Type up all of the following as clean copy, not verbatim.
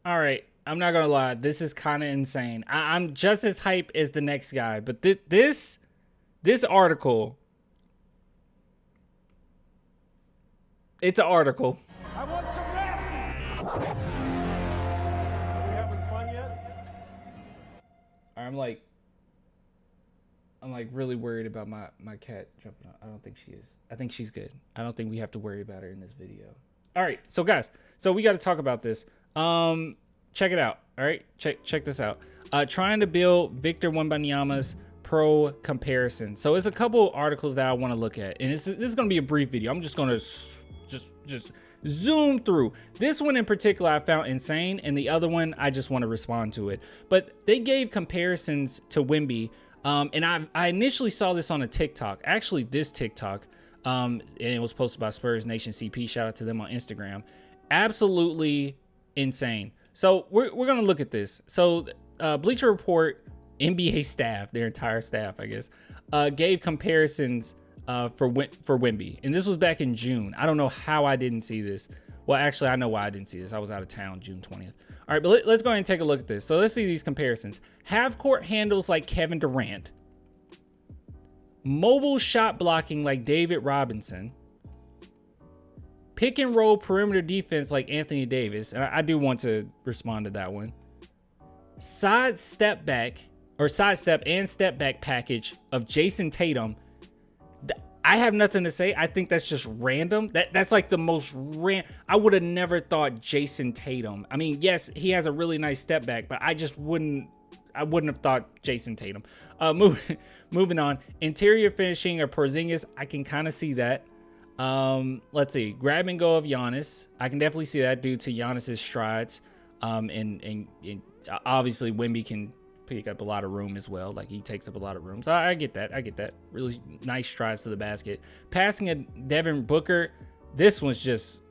All right, I'm not gonna lie. This is kind of insane. I'm just as hype as the next guy, but this article, it's an article. I want some rest. Are we having fun yet? I'm like really worried about my cat jumping out. I don't think she is. I think she's good. I don't think we have to worry about her in this video. All right, so guys, so we got to talk about this. Check it out. All right, check this out. Trying to build Victor Wembanyama's pro comparison. So it's a couple articles that I want to look at, and this is going to be a brief video. I'm just going to just zoom through. This one in particular I found insane, and the other one I just want to respond to it. But they gave comparisons to Wemby, and I initially saw this on a TikTok. Actually, this TikTok, and it was posted by Spurs Nation CP. Shout out to them on Instagram. Absolutely insane. So we're gonna look at this. So Bleacher Report, NBA staff, their entire staff, I guess, gave comparisons for Wemby, and this was back in June. I don't know how I didn't see this. Well, actually, I know why I didn't see this. I was out of town June 20th. All right, but let's go ahead and take a look at this. So let's see these comparisons. Half court handles like Kevin Durant. Mobile shot blocking like David Robinson. Pick and roll perimeter defense like Anthony Davis. And I do want to respond to that one. Sidestep and step back package of Jason Tatum. I have nothing to say. I think that's just random. That's like the most I would have never thought Jason Tatum. I mean, yes, he has a really nice step back, but I wouldn't have thought Jason Tatum. Moving on. Interior finishing of Porzingis. I can kind of see that. Let's see. Grab and go of Giannis. I can definitely see that due to Giannis's strides. And obviously Wemby can pick up a lot of room as well. Like, he takes up a lot of room. So I get that. Really nice strides to the basket. Passing a Devin Booker. This one's just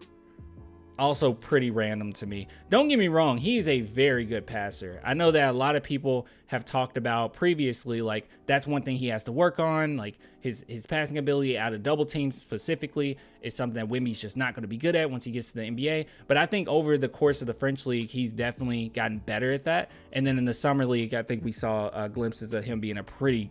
also pretty random to me. Don't get me wrong, he's a very good passer. I know that a lot of people have talked about previously, like, that's one thing he has to work on. Like, his passing ability out of double teams specifically is something that Wemby's just not going to be good at once he gets to the NBA. But I think over the course of the French League, he's definitely gotten better at that. And then in the Summer League, I think we saw glimpses of him being a pretty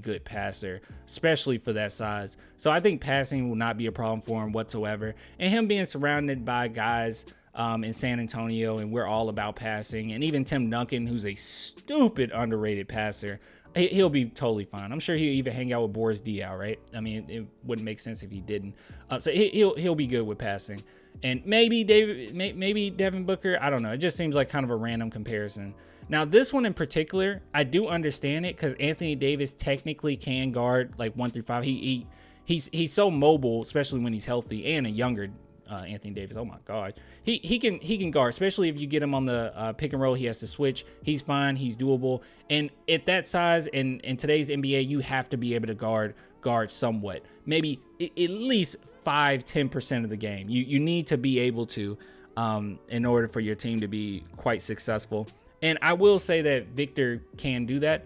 good passer, especially for that size. So I think passing will not be a problem for him whatsoever. And him being surrounded by guys in San Antonio, and we're all about passing, and even Tim Duncan, who's a stupid underrated passer, he'll be totally fine. I'm sure he'll even hang out with Boris Diaw, right? I mean, it wouldn't make sense if he didn't. So he'll be good with passing. And maybe Devin Booker, I don't know. It just seems like kind of a random comparison. Now, this one in particular, I do understand it because Anthony Davis technically can guard like 1 through 5. He's so mobile, especially when he's healthy, and a younger Anthony Davis. Oh my God, he can guard, especially if you get him on the pick and roll. He has to switch. He's fine. He's doable. And at that size in today's NBA, you have to be able to guard somewhat. Maybe at least 5-10% of the game. You need to be able to in order for your team to be quite successful. And I will say that Victor can do that.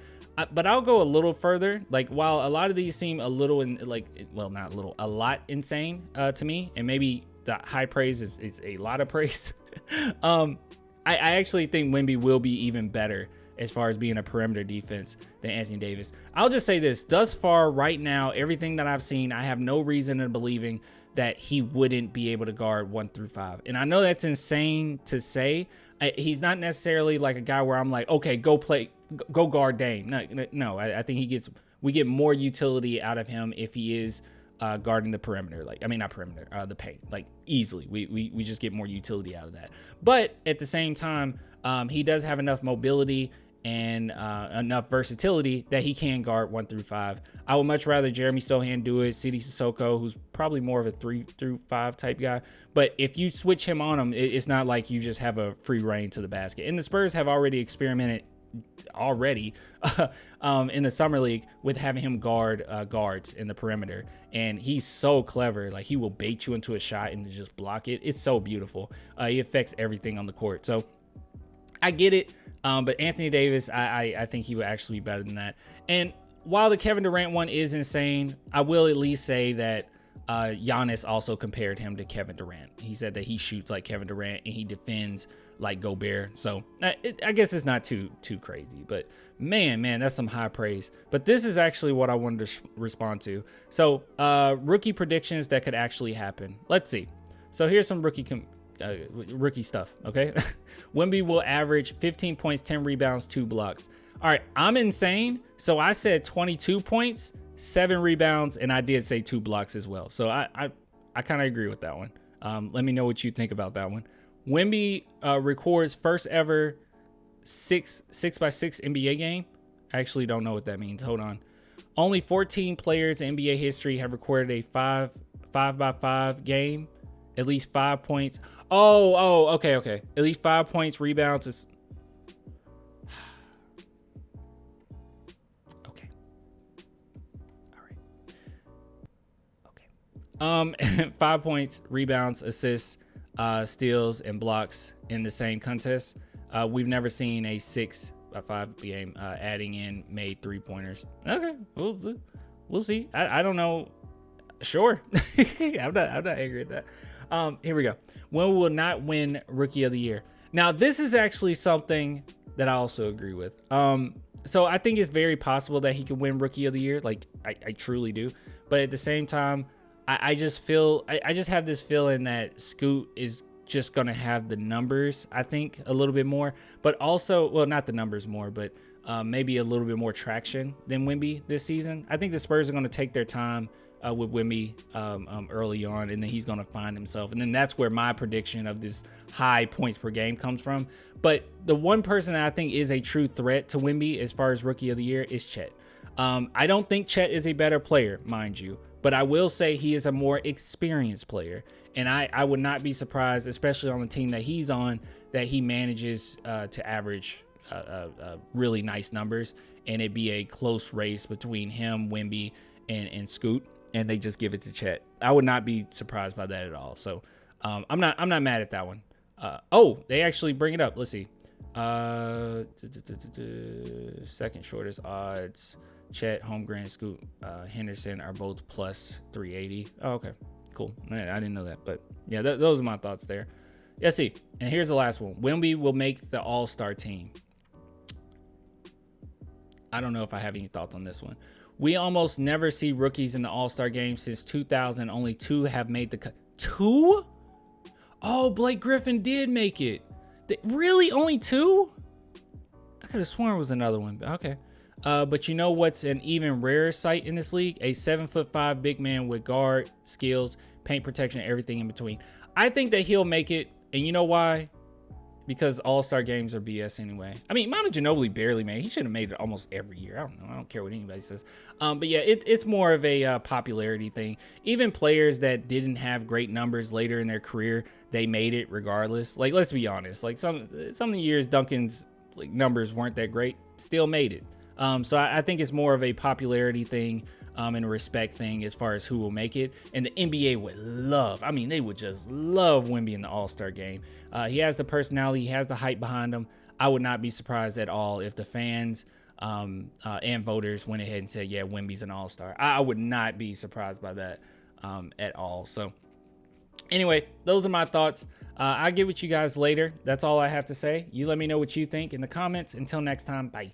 But I'll go a little further. Like, while a lot of these seem a little, not a little, a lot insane to me, and maybe the high praise is a lot of praise. I actually think Wemby will be even better as far as being a perimeter defense than Anthony Davis. I'll just say this. Thus far, right now, everything that I've seen, I have no reason in believing that he wouldn't be able to guard 1 through 5. And I know that's insane to say. He's not necessarily like a guy where I'm like, okay, go guard Dame. No. I think we get more utility out of him if he is guarding the perimeter. The paint, like, easily. We just get more utility out of that. But at the same time, he does have enough mobility and enough versatility that he can guard 1 through 5. I would much rather Jeremy Sohan do it. Sidi Sissoko, who's probably more of a 3 through 5 type guy. But if you switch him on him, it's not like you just have a free reign to the basket. And the Spurs have already experimented in the Summer League with having him guard guards in the perimeter. And he's so clever. Like, he will bait you into a shot and just block it. It's so beautiful. He affects everything on the court. So I get it. But Anthony Davis, I think he would actually be better than that. And while the Kevin Durant one is insane, I will at least say that Giannis also compared him to Kevin Durant. He said that he shoots like Kevin Durant and he defends like Gobert. So I guess it's not too crazy, but man, that's some high praise. But this is actually what I wanted to respond to. So rookie predictions that could actually happen. Let's see. So here's some rookie stuff. Okay. Wemby will average 15 points, 10 rebounds, 2 blocks. All right. I'm insane. So I said 22 points, 7 rebounds, and I did say 2 blocks as well. So I kind of agree with that one. Let me know what you think about that one. Wemby records first ever 6x6 NBA game. I actually don't know what that means. Hold on. Only 14 players in NBA history have recorded a 5x5 game. At least 5 points. Oh, okay. At least 5 points, rebounds. Is okay. All right. Okay. 5 points, rebounds, assists, steals, and blocks in the same contest. We've never seen a 6x5 game adding in made 3-pointers. Okay, we'll see. I don't know. Sure, I'm not angry at that. Here we go. When will not win Rookie of the Year? Now, this is actually something that I also agree with. So I think it's very possible that he could win Rookie of the Year. Like I truly do. But at the same time, I just feel I just have this feeling that Scoot is just gonna have the numbers, I think, a little bit more, but also, well, not the numbers more, but maybe a little bit more traction than Wemby this season. I think the Spurs are gonna take their time with Wemby early on, and then he's gonna find himself, and then that's where my prediction of this high points per game comes from. But the one person that I think is a true threat to Wemby as far as Rookie of the Year is Chet. I don't think Chet is a better player, mind you, but I will say he is a more experienced player. And I would not be surprised, especially on the team that he's on, that he manages to average really nice numbers, and it be a close race between him, Wemby, and Scoot, and they just give it to Chet. I would not be surprised by that at all. So I'm not mad at that one. Oh, they actually bring it up. Let's see. Second shortest odds. Chet, Holmgren, Scoot, Henderson are both plus 380. Oh, okay. Cool. I didn't know that, but yeah, those are my thoughts there. Let's see. And here's the last one. Wemby will make the All-Star team. I don't know if I have any thoughts on this one. We almost never see rookies in the All-Star game since 2000. Only 2 have made the cut. 2? Oh, Blake Griffin did make it. Really? Only 2? I could have sworn it was another one. Okay. But you know what's an even rarer sight in this league? A 7'5" big man with guard skills, paint protection, everything in between. I think that he'll make it, and you know why? Because All-Star games are BS anyway. I mean, Manu Ginobili barely made it. He should have made it almost every year. I don't know. I don't care what anybody says. But yeah, it's more of a popularity thing. Even players that didn't have great numbers later in their career, they made it regardless. Like, let's be honest. Like some of the years Duncan's like numbers weren't that great, still made it. So I think it's more of a popularity thing and a respect thing as far as who will make it. And the NBA would love, I mean, they would just love Wemby in the All-Star game. He has the personality, he has the hype behind him. I would not be surprised at all if the fans and voters went ahead and said, yeah, Wemby's an All-Star. I would not be surprised by that at all. So anyway, those are my thoughts. I'll get with you guys later. That's all I have to say. You let me know what you think in the comments. Until next time, bye.